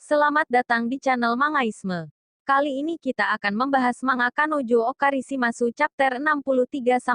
Selamat datang di channel Mangaisme. Kali ini kita akan membahas manga Kanojo Okarishimasu chapter 63-65.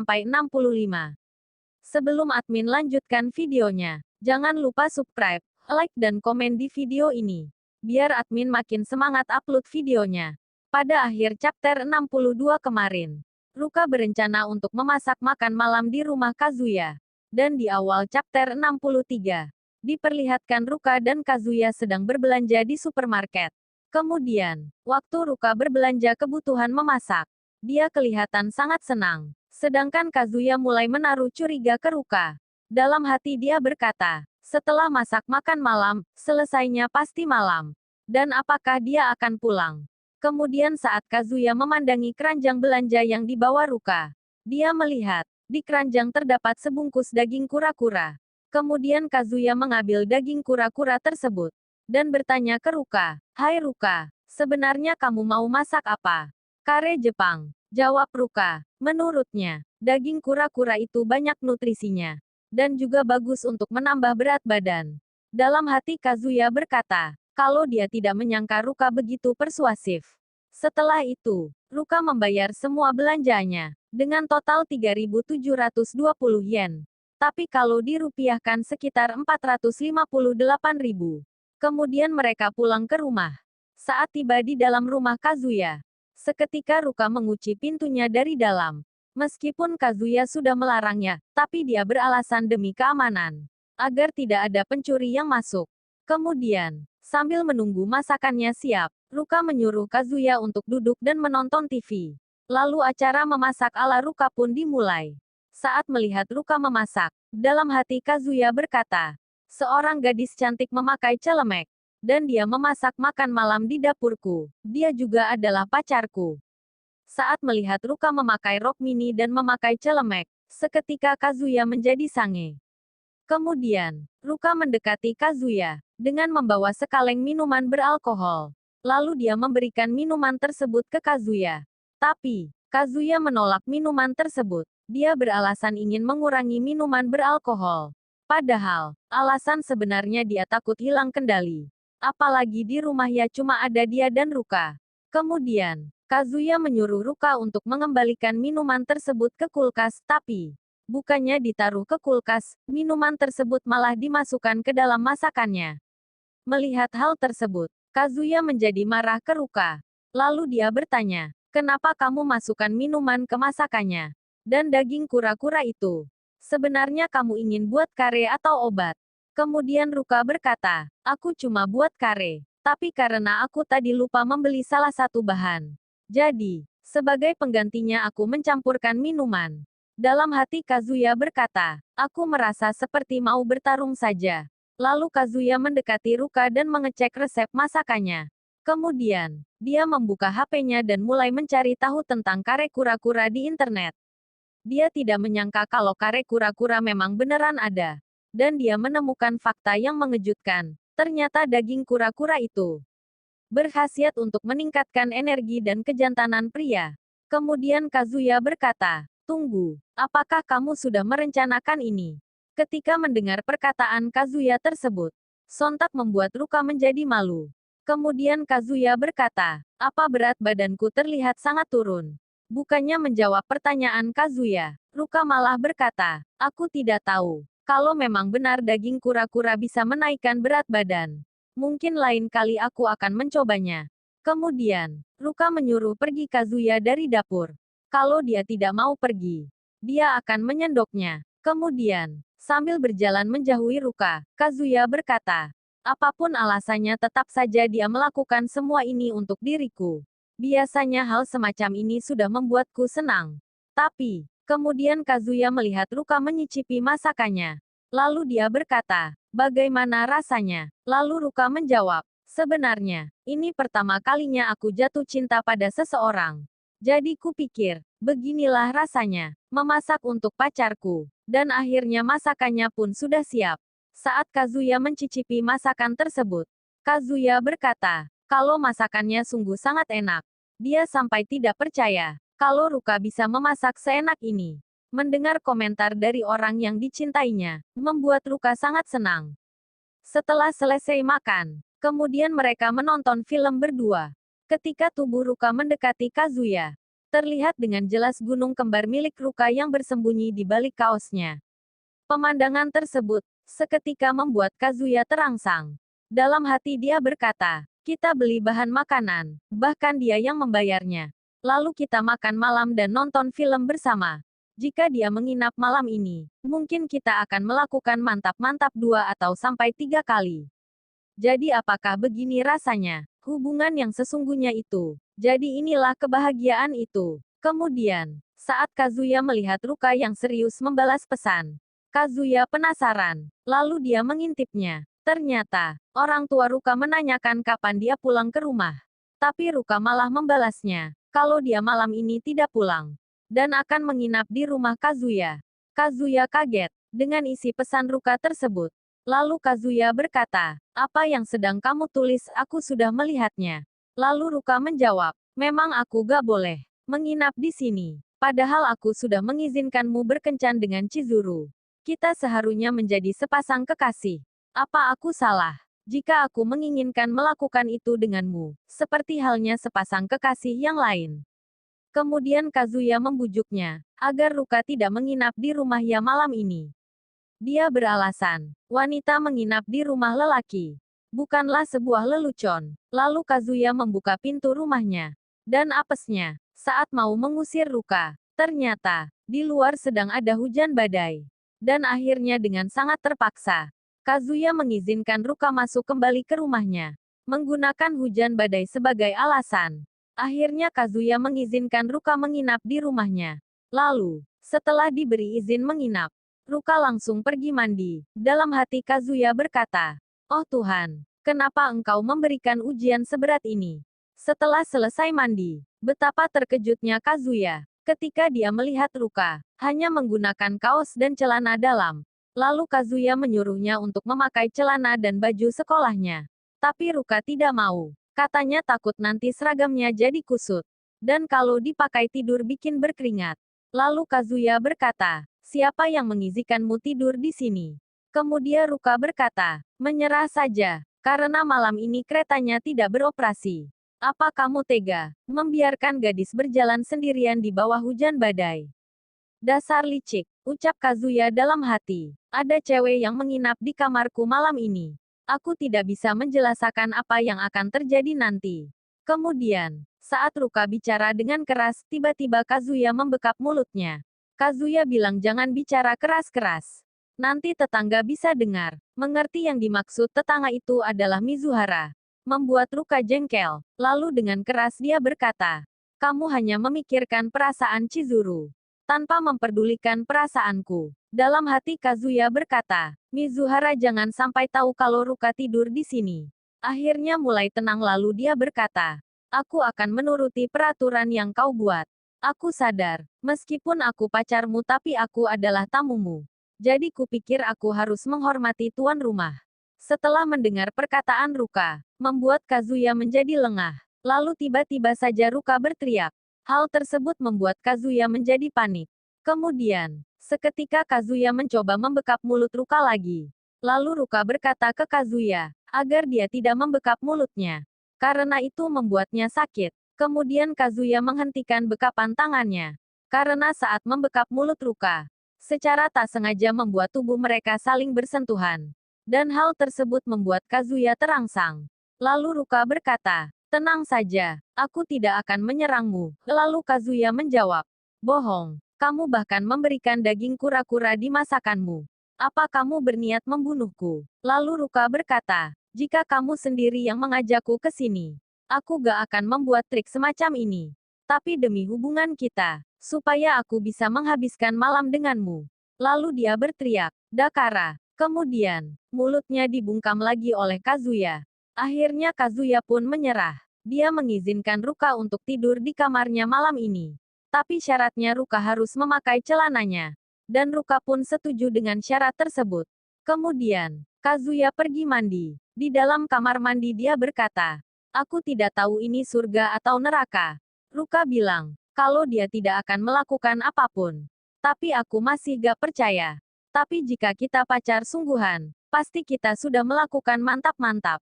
Sebelum admin lanjutkan videonya, jangan lupa subscribe, like dan komen di video ini. Biar admin makin semangat upload videonya. Pada akhir chapter 62 kemarin, Ruka berencana untuk memasak makan malam di rumah Kazuya. Dan di awal chapter 63, diperlihatkan Ruka dan Kazuya sedang berbelanja di supermarket. Kemudian, waktu Ruka berbelanja kebutuhan memasak, dia kelihatan sangat senang. Sedangkan Kazuya mulai menaruh curiga ke Ruka. Dalam hati dia berkata, setelah masak makan malam, selesainya pasti malam. Dan apakah dia akan pulang? Kemudian saat Kazuya memandangi keranjang belanja yang dibawa Ruka, dia melihat, di keranjang terdapat sebungkus daging kura-kura. Kemudian Kazuya mengambil daging kura-kura tersebut, dan bertanya ke Ruka, "Hai Ruka, sebenarnya kamu mau masak apa?" "Kare Jepang," jawab Ruka. Menurutnya, daging kura-kura itu banyak nutrisinya, dan juga bagus untuk menambah berat badan. Dalam hati Kazuya berkata, kalau dia tidak menyangka Ruka begitu persuasif. Setelah itu, Ruka membayar semua belanjanya, dengan total 3.720 yen. Tapi kalau dirupiahkan sekitar 458.000. Kemudian mereka pulang ke rumah. Saat tiba di dalam rumah Kazuya, seketika Ruka mengunci pintunya dari dalam. Meskipun Kazuya sudah melarangnya, tapi dia beralasan demi keamanan, agar tidak ada pencuri yang masuk. Kemudian, sambil menunggu masakannya siap, Ruka menyuruh Kazuya untuk duduk dan menonton TV. Lalu acara memasak ala Ruka pun dimulai. Saat melihat Ruka memasak, dalam hati Kazuya berkata, seorang gadis cantik memakai celemek, dan dia memasak makan malam di dapurku. Dia juga adalah pacarku. Saat melihat Ruka memakai rok mini dan memakai celemek, seketika Kazuya menjadi sange. Kemudian, Ruka mendekati Kazuya, dengan membawa sekaleng minuman beralkohol. Lalu dia memberikan minuman tersebut ke Kazuya. Tapi, Kazuya menolak minuman tersebut. Dia beralasan ingin mengurangi minuman beralkohol. Padahal, alasan sebenarnya dia takut hilang kendali. Apalagi di rumahnya cuma ada dia dan Ruka. Kemudian, Kazuya menyuruh Ruka untuk mengembalikan minuman tersebut ke kulkas, tapi bukannya ditaruh ke kulkas, minuman tersebut malah dimasukkan ke dalam masakannya. Melihat hal tersebut, Kazuya menjadi marah ke Ruka. Lalu dia bertanya, kenapa kamu masukkan minuman ke masakannya? Dan daging kura-kura itu, sebenarnya kamu ingin buat kare atau obat? Kemudian Ruka berkata, aku cuma buat kare, tapi karena aku tadi lupa membeli salah satu bahan. Jadi, sebagai penggantinya aku mencampurkan minuman. Dalam hati Kazuya berkata, aku merasa seperti mau bertarung saja. Lalu Kazuya mendekati Ruka dan mengecek resep masakannya. Kemudian, dia membuka HP-nya dan mulai mencari tahu tentang kare kura-kura di internet. Dia tidak menyangka kalau kare kura-kura memang beneran ada. Dan dia menemukan fakta yang mengejutkan. Ternyata daging kura-kura itu berkhasiat untuk meningkatkan energi dan kejantanan pria. Kemudian Kazuya berkata, tunggu, apakah kamu sudah merencanakan ini? Ketika mendengar perkataan Kazuya tersebut, sontak membuat Ruka menjadi malu. Kemudian Kazuya berkata, apa berat badanku terlihat sangat turun? Bukannya menjawab pertanyaan Kazuya, Ruka malah berkata, aku tidak tahu. Kalau memang benar daging kura-kura bisa menaikkan berat badan, mungkin lain kali aku akan mencobanya. Kemudian, Ruka menyuruh pergi Kazuya dari dapur. Kalau dia tidak mau pergi, dia akan menyendoknya. Kemudian, sambil berjalan menjauhi Ruka, Kazuya berkata, apapun alasannya tetap saja dia melakukan semua ini untuk diriku. Biasanya hal semacam ini sudah membuatku senang. Tapi, kemudian Kazuya melihat Ruka menyicipi masakannya. Lalu dia berkata, bagaimana rasanya? Lalu Ruka menjawab, sebenarnya, ini pertama kalinya aku jatuh cinta pada seseorang. Jadi kupikir, beginilah rasanya, memasak untuk pacarku. Dan akhirnya masakannya pun sudah siap. Saat Kazuya mencicipi masakan tersebut, Kazuya berkata, kalau masakannya sungguh sangat enak. Dia sampai tidak percaya, kalau Ruka bisa memasak seenak ini. Mendengar komentar dari orang yang dicintainya, membuat Ruka sangat senang. Setelah selesai makan, Kemudian mereka menonton film berdua. Ketika tubuh Ruka mendekati Kazuya, terlihat dengan jelas gunung kembar milik Ruka yang bersembunyi di balik kaosnya. Pemandangan tersebut seketika membuat Kazuya terangsang. Dalam hati dia berkata, kita beli bahan makanan, bahkan dia yang membayarnya. Lalu kita makan malam dan nonton film bersama. Jika dia menginap malam ini, mungkin kita akan melakukan mantap-mantap 2 atau 3 kali. Jadi apakah begini rasanya? Hubungan yang sesungguhnya itu. Jadi inilah kebahagiaan itu. Kemudian, saat Kazuya melihat Ruka yang serius membalas pesan, Kazuya penasaran. Lalu dia mengintipnya. Ternyata, orang tua Ruka menanyakan kapan dia pulang ke rumah. Tapi Ruka malah membalasnya, kalau dia malam ini tidak pulang. Dan akan menginap di rumah Kazuya. Kazuya kaget dengan isi pesan Ruka tersebut. Lalu Kazuya berkata, apa yang sedang kamu tulis aku sudah melihatnya. Lalu Ruka menjawab, memang aku gak boleh menginap di sini. Padahal aku sudah mengizinkanmu berkencan dengan Chizuru. Kita seharusnya menjadi sepasang kekasih. Apa aku salah? Jika aku menginginkan melakukan itu denganmu, seperti halnya sepasang kekasih yang lain. Kemudian Kazuya membujuknya, agar Ruka tidak menginap di rumahnya malam ini. Dia beralasan, wanita menginap di rumah lelaki. Bukanlah sebuah lelucon. Lalu Kazuya membuka pintu rumahnya. Dan apesnya, saat mau mengusir Ruka, ternyata, di luar sedang ada hujan badai. Dan akhirnya dengan sangat terpaksa, Kazuya mengizinkan Ruka masuk kembali ke rumahnya. Menggunakan hujan badai sebagai alasan. Akhirnya Kazuya mengizinkan Ruka menginap di rumahnya. Lalu, setelah diberi izin menginap, Ruka langsung pergi mandi. Dalam hati Kazuya berkata, oh Tuhan, kenapa engkau memberikan ujian seberat ini? Setelah selesai mandi, betapa terkejutnya Kazuya ketika dia melihat Ruka hanya menggunakan kaos dan celana dalam. Lalu Kazuya menyuruhnya untuk memakai celana dan baju sekolahnya. Tapi Ruka tidak mau. Katanya takut nanti seragamnya jadi kusut. Dan kalau dipakai tidur bikin berkeringat. Lalu Kazuya berkata, siapa yang mengizinkanmu tidur di sini? Kemudian Ruka berkata, menyerah saja, karena malam ini keretanya tidak beroperasi. Apa kamu tega membiarkan gadis berjalan sendirian di bawah hujan badai? Dasar licik, ucap Kazuya dalam hati. Ada cewek yang menginap di kamarku malam ini. Aku tidak bisa menjelaskan apa yang akan terjadi nanti. Kemudian, saat Ruka bicara dengan keras, tiba-tiba Kazuya membekap mulutnya. Kazuya bilang jangan bicara keras-keras. Nanti tetangga bisa dengar. Mengerti yang dimaksud tetangga itu adalah Mizuhara. Membuat Ruka jengkel. Lalu dengan keras dia berkata, kamu hanya memikirkan perasaan Chizuru. Tanpa memperdulikan perasaanku. Dalam hati Kazuya berkata, Mizuhara jangan sampai tahu kalau Ruka tidur di sini. Akhirnya mulai tenang lalu dia berkata, aku akan menuruti peraturan yang kau buat. Aku sadar, meskipun aku pacarmu tapi aku adalah tamumu. Jadi kupikir aku harus menghormati tuan rumah. Setelah mendengar perkataan Ruka, membuat Kazuya menjadi lengah. Lalu tiba-tiba saja Ruka berteriak. Hal tersebut membuat Kazuya menjadi panik. Kemudian, seketika Kazuya mencoba membekap mulut Ruka lagi. Lalu Ruka berkata ke Kazuya, agar dia tidak membekap mulutnya. Karena itu membuatnya sakit. Kemudian Kazuya menghentikan bekapan tangannya. Karena saat membekap mulut Ruka, secara tak sengaja membuat tubuh mereka saling bersentuhan. Dan hal tersebut membuat Kazuya terangsang. Lalu Ruka berkata, tenang saja, aku tidak akan menyerangmu. Lalu Kazuya menjawab, bohong, kamu bahkan memberikan daging kura-kura di masakanmu. Apa kamu berniat membunuhku? Lalu Ruka berkata, jika kamu sendiri yang mengajakku ke sini, aku gak akan membuat trik semacam ini. Tapi demi hubungan kita, supaya aku bisa menghabiskan malam denganmu. Lalu dia berteriak, Dakara. Kemudian, mulutnya dibungkam lagi oleh Kazuya. Akhirnya Kazuya pun menyerah. Dia mengizinkan Ruka untuk tidur di kamarnya malam ini. Tapi syaratnya Ruka harus memakai celananya. Dan Ruka pun setuju dengan syarat tersebut. Kemudian, Kazuya pergi mandi. Di dalam kamar mandi dia berkata, aku tidak tahu ini surga atau neraka. Ruka bilang, kalau dia tidak akan melakukan apapun. Tapi aku masih gak percaya. Tapi jika kita pacar sungguhan, pasti kita sudah melakukan mantap-mantap.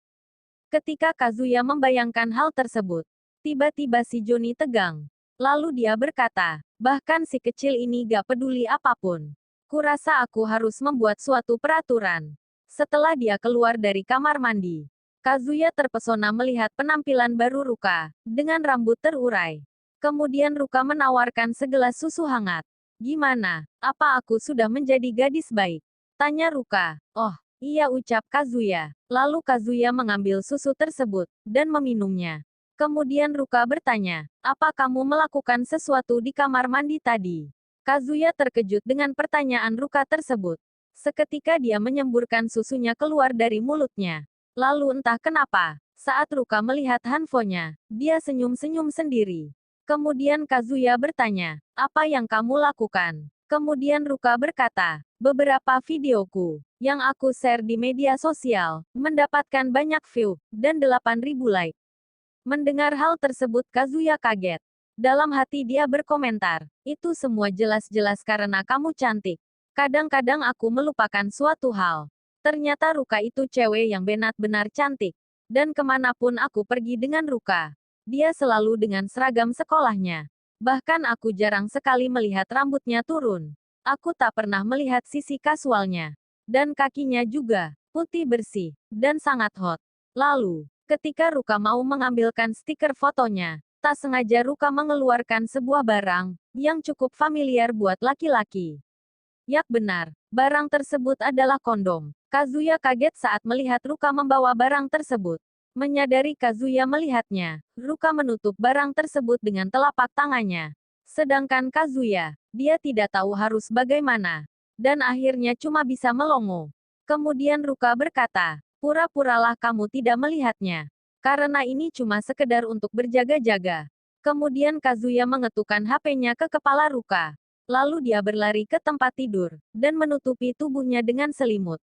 Ketika Kazuya membayangkan hal tersebut, tiba-tiba si Joni tegang. Lalu dia berkata, bahkan si kecil ini gak peduli apapun. Kurasa aku harus membuat suatu peraturan. Setelah dia keluar dari kamar mandi, Kazuya terpesona melihat penampilan baru Ruka, dengan rambut terurai. Kemudian Ruka menawarkan segelas susu hangat. Gimana? Apa aku sudah menjadi gadis baik? Tanya Ruka. Oh, iya, ucap Kazuya. Lalu Kazuya mengambil susu tersebut, dan meminumnya. Kemudian Ruka bertanya, apa kamu melakukan sesuatu di kamar mandi tadi? Kazuya terkejut dengan pertanyaan Ruka tersebut. Seketika dia menyemburkan susunya keluar dari mulutnya. Lalu entah kenapa, saat Ruka melihat Hanfonya, dia senyum-senyum sendiri. Kemudian Kazuya bertanya, apa yang kamu lakukan? Kemudian Ruka berkata, beberapa videoku, yang aku share di media sosial, mendapatkan banyak view, dan 8.000 like. Mendengar hal tersebut Kazuya kaget. Dalam hati dia berkomentar, itu semua jelas-jelas karena kamu cantik. Kadang-kadang aku melupakan suatu hal. Ternyata Ruka itu cewek yang benar-benar cantik. Dan kemanapun aku pergi dengan Ruka, dia selalu dengan seragam sekolahnya. Bahkan aku jarang sekali melihat rambutnya turun. Aku tak pernah melihat sisi kasualnya. Dan kakinya juga, putih bersih, dan sangat hot. Lalu, ketika Ruka mau mengambilkan stiker fotonya, tak sengaja Ruka mengeluarkan sebuah barang, yang cukup familiar buat laki-laki. Yak benar, barang tersebut adalah kondom. Kazuya kaget saat melihat Ruka membawa barang tersebut. Menyadari Kazuya melihatnya, Ruka menutup barang tersebut dengan telapak tangannya. Sedangkan Kazuya, dia tidak tahu harus bagaimana. Dan akhirnya cuma bisa melongo. Kemudian Ruka berkata, pura-puralah kamu tidak melihatnya. Karena ini cuma sekedar untuk berjaga-jaga. Kemudian Kazuya mengetukkan HP-nya ke kepala Ruka. Lalu dia berlari ke tempat tidur, dan menutupi tubuhnya dengan selimut.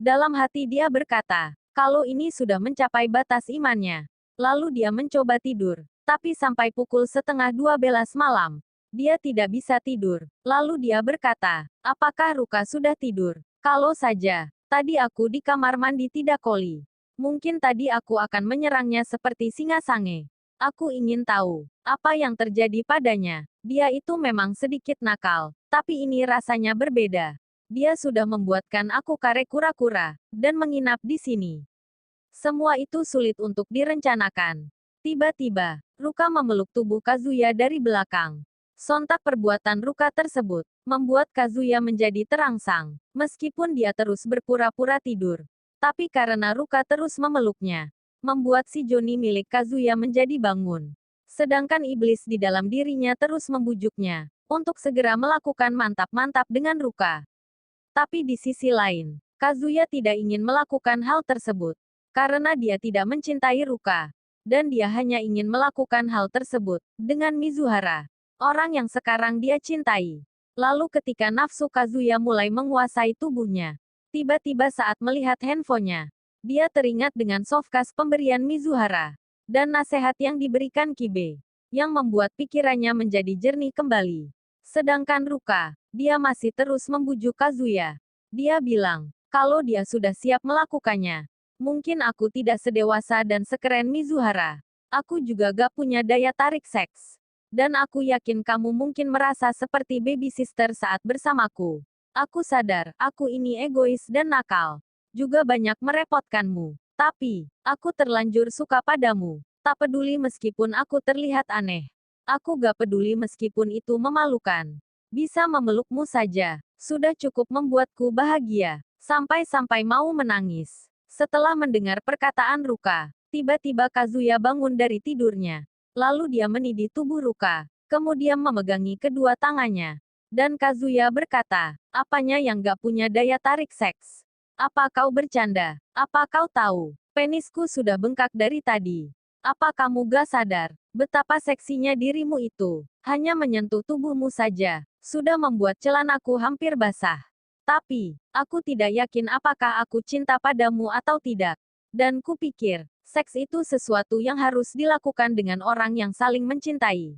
Dalam hati dia berkata, kalau ini sudah mencapai batas imannya. Lalu dia mencoba tidur, tapi sampai pukul 11:30 malam, dia tidak bisa tidur. Lalu dia berkata, apakah Ruka sudah tidur? Kalau saja, tadi aku di kamar mandi tidak koli. Mungkin tadi aku akan menyerangnya seperti singa sange. Aku ingin tahu, apa yang terjadi padanya. Dia itu memang sedikit nakal, tapi ini rasanya berbeda. Dia sudah membuatkan aku kare kura-kura, dan menginap di sini. Semua itu sulit untuk direncanakan. Tiba-tiba, Ruka memeluk tubuh Kazuya dari belakang. Sontak perbuatan Ruka tersebut, membuat Kazuya menjadi terangsang, meskipun dia terus berpura-pura tidur. Tapi karena Ruka terus memeluknya, membuat si Joni milik Kazuya menjadi bangun. Sedangkan iblis di dalam dirinya terus membujuknya, untuk segera melakukan mantap-mantap dengan Ruka. Tapi di sisi lain, Kazuya tidak ingin melakukan hal tersebut. Karena dia tidak mencintai Ruka. Dan dia hanya ingin melakukan hal tersebut, dengan Mizuhara. Orang yang sekarang dia cintai. Lalu ketika nafsu Kazuya mulai menguasai tubuhnya. Tiba-tiba saat melihat handphonenya, dia teringat dengan softcast pemberian Mizuhara. Dan nasihat yang diberikan Kibe. Yang membuat pikirannya menjadi jernih kembali. Sedangkan Ruka, dia masih terus membujuk Kazuya. Dia bilang, kalau dia sudah siap melakukannya. Mungkin aku tidak sedewasa dan sekeren Mizuhara. Aku juga gak punya daya tarik seks. Dan aku yakin kamu mungkin merasa seperti baby sister saat bersamaku. Aku sadar, aku ini egois dan nakal. Juga banyak merepotkanmu. Tapi, aku terlanjur suka padamu. Tak peduli meskipun aku terlihat aneh. Aku gak peduli meskipun itu memalukan. Bisa memelukmu saja. Sudah cukup membuatku bahagia. Sampai-sampai mau menangis. Setelah mendengar perkataan Ruka, tiba-tiba Kazuya bangun dari tidurnya. Lalu dia menidih tubuh Ruka. Kemudian memegangi kedua tangannya. Dan Kazuya berkata, apanya yang gak punya daya tarik seks? Apa kau bercanda? Apa kau tahu? Penisku sudah bengkak dari tadi. Apa kamu gak sadar? Betapa seksinya dirimu itu. Hanya menyentuh tubuhmu saja. Sudah membuat celanaku hampir basah. Tapi, aku tidak yakin apakah aku cinta padamu atau tidak. Dan kupikir, seks itu sesuatu yang harus dilakukan dengan orang yang saling mencintai.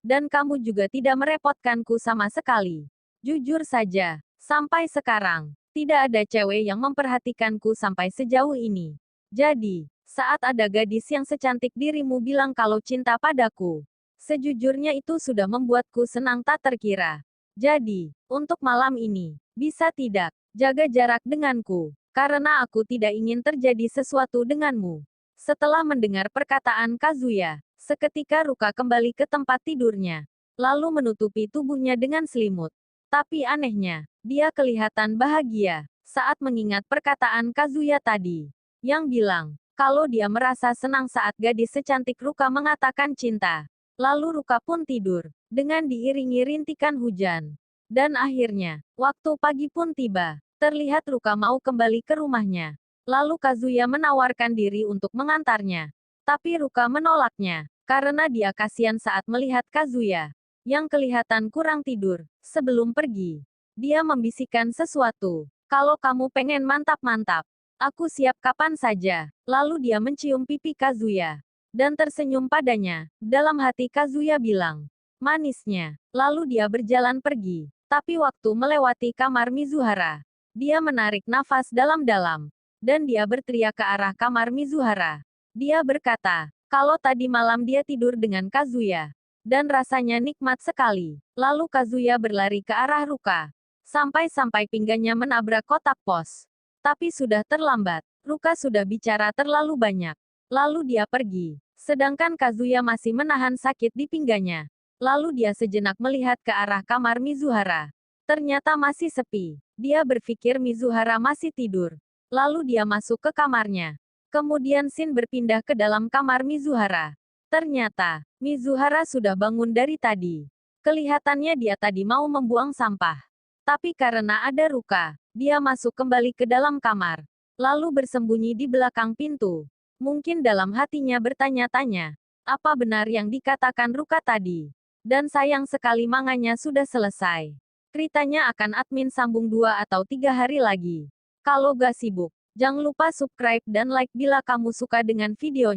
Dan kamu juga tidak merepotkanku sama sekali. Jujur saja, sampai sekarang, tidak ada cewek yang memperhatikanku sampai sejauh ini. Jadi, Saat ada gadis yang secantik dirimu bilang kalau cinta padaku. Sejujurnya itu sudah membuatku senang tak terkira. Jadi, untuk malam ini, bisa tidak jaga jarak denganku, karena aku tidak ingin terjadi sesuatu denganmu. Setelah mendengar perkataan Kazuya, seketika Ruka kembali ke tempat tidurnya, lalu menutupi tubuhnya dengan selimut. Tapi anehnya, dia kelihatan bahagia saat mengingat perkataan Kazuya tadi, yang bilang kalau dia merasa senang saat gadis secantik Ruka mengatakan cinta. Lalu Ruka pun tidur, dengan diiringi rintikan hujan. Dan akhirnya, waktu pagi pun tiba. Terlihat Ruka mau kembali ke rumahnya. Lalu Kazuya menawarkan diri untuk mengantarnya. Tapi Ruka menolaknya, karena dia kasihan saat melihat Kazuya, yang kelihatan kurang tidur. Sebelum pergi, dia membisikkan sesuatu. Kalau kamu pengen mantap-mantap, aku siap kapan saja. Lalu dia mencium pipi Kazuya dan tersenyum padanya. Dalam hati Kazuya bilang, manisnya. Lalu dia berjalan pergi. Tapi waktu melewati kamar Mizuhara, dia menarik nafas dalam-dalam. Dan dia berteriak ke arah kamar Mizuhara. Dia berkata, kalau tadi malam dia tidur dengan Kazuya. Dan rasanya nikmat sekali. Lalu Kazuya berlari ke arah Ruka. Sampai-sampai pinggangnya menabrak kotak pos. Tapi sudah terlambat. Ruka sudah bicara terlalu banyak. Lalu dia pergi. Sedangkan Kazuya masih menahan sakit di pinggangnya. Lalu dia sejenak melihat ke arah kamar Mizuhara. Ternyata masih sepi. Dia berpikir Mizuhara masih tidur. Lalu dia masuk ke kamarnya. Kemudian Shin berpindah ke dalam kamar Mizuhara. Ternyata, Mizuhara sudah bangun dari tadi. Kelihatannya dia tadi mau membuang sampah. Tapi karena ada Ruka, dia masuk kembali ke dalam kamar. Lalu bersembunyi di belakang pintu. Mungkin dalam hatinya bertanya-tanya, apa benar yang dikatakan Ruka tadi? Dan sayang sekali manganya sudah selesai. Ceritanya akan admin sambung 2 atau 3 hari lagi. Kalau gak sibuk, jangan lupa subscribe dan like bila kamu suka dengan videonya.